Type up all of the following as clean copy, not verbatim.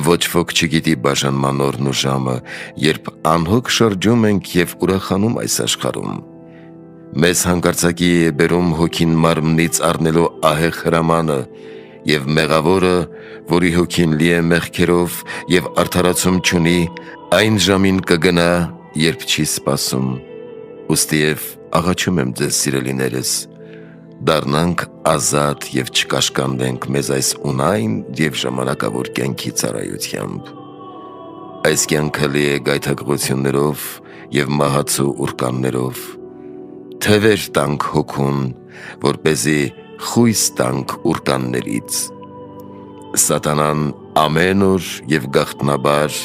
Ոչ ոք չգիտի բաժանման օրն ու ժամը, երբ անհոգ շրջում ենք և ուրախանում այս աշխարհում։ Մեզ հանկարծակի է բերում հոգին մարմնից առնելու ահեղ հրամանը, և մեղավորը, որի հոգին լի է մեղքերով և արդարացում չունի, այն ժամին կգնա, երբ չի սպասում։ Ուստի և աղաչում եմ ձեզ, սիրելիներս, դառնանք ազատ և չկաշկանդենք մեզ այս ունայն և ժամանակավոր կյանքի ծառայությամբ։ Այս կյանքը լի է գայթակղություններով և մահացու ուռկաններով։ Թևեր տանք հոգուն, որպեսզի խույս տանք ուռկաններից։ Սատանան ամեն օր և գաղտնաբար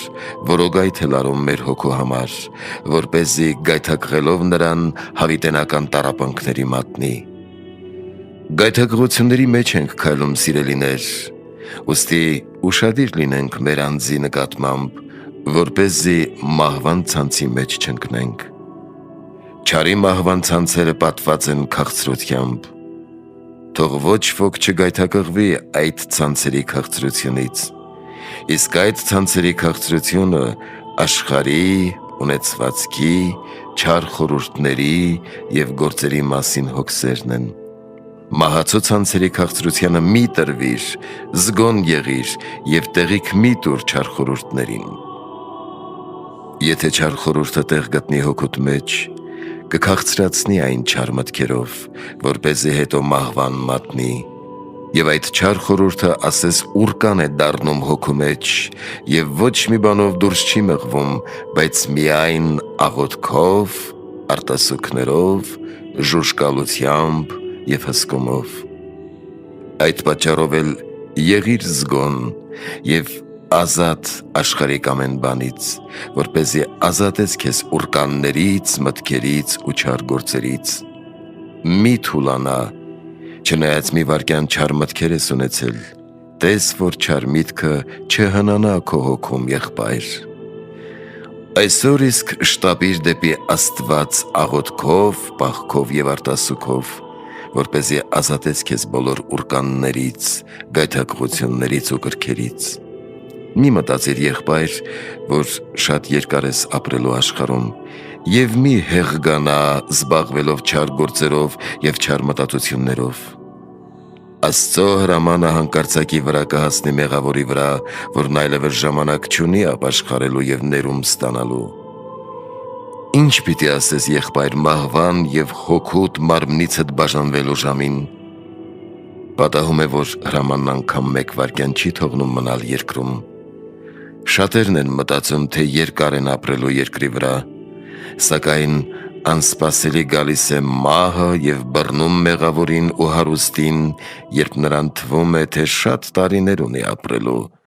որոգայթ է լարում մեր հոգու համար, որպեսզի գայթակղելով նրան հավիտենական տառապանքների մատնի։ Գայթակղությունների մեջ ենք քայլում, սիրելիներ, ուստի ուշադիր լինենք մեր անձի նկատմամբ, որպեսզի մահվան ցանցի մեջ չընկնենք։ Չարի մահվան ցանցերը պատված են քաղցրությամբ։ Թող ոչ ոք չգայթակղվի այդ ցանցերի քաղցրությունից, իսկ այդ ցանցերի քաղցրությունը աշխարհի, ունեցվածքի, չար խորհուրդների և գործերի մասին հոգսերն են։ Մահացու ցանցերի քաղցրությանը մի տրվիր, զգոն եղիր և տեղիք մի տուր չար խորհուրդներին։ Եթե չար խորհուրդը տեղ գտնի հոգուտ մեջ, կքաղցրացնի այն չար մտքերով, որպեսզի հետո մահվան մատնի, և այդ չար խորհուրդը ասես ուռկան է դառնում հոգու մեջ և ոչ մի բանով դուրս չի մղվում, բայց միայն աղոթքով, արտասուքներով, ժուժկալությամբ և հսկումով։ Այդ պատճառով էլ եղիր զգոն և ազատ աշխարհիկ ամեն բանից, որպեսզի ազատես քեզ ուռկաններից, մտքերից ու չար գործերից։ Մի թուլանա, չնայած մի վայրկյան չար մտքեր ես ունեցել, տես, որ չար միտքը չհնանա քո հոգում, եղբայր։ Այսօր իսկ շտապիր դեպի Աստված աղոթքով, պահքով և արտասուքով, որպեսզի ազատես քեզ բոլոր ուռկաններից, գայթակղություններից ու կրքերից։ Մի մտածիր, եղբայր, որ շատ երկար ես ապրելու աշխարհում, և մի հեղգանա զբաղվելով չար գործերով և չար մտածություններով։ Աստծո հրամանը հանկարծակի վրա կհասնի մեղավորի վրա, որն այլևս ժամանակ չունի ապաշխարելու և ներում ստանալու։ Ինչ պիտի ասես, եղբայր, մահվան և հոգուտ մարմնիցդ բաժանվելու ժամին։ Պատահում է, որ հրամանն անգամ մեկ վայրկյան չի թողնում մնալ երկրում։ Շատերն են մտածում, թե երկար են ապրելու երկրի վրա, սակայն անսպասելի գալիս է մահը և բռնում մեղավորին ու հարուստին, երբ նրան թվում է, թե շատ տարիներ ունի ապրելու։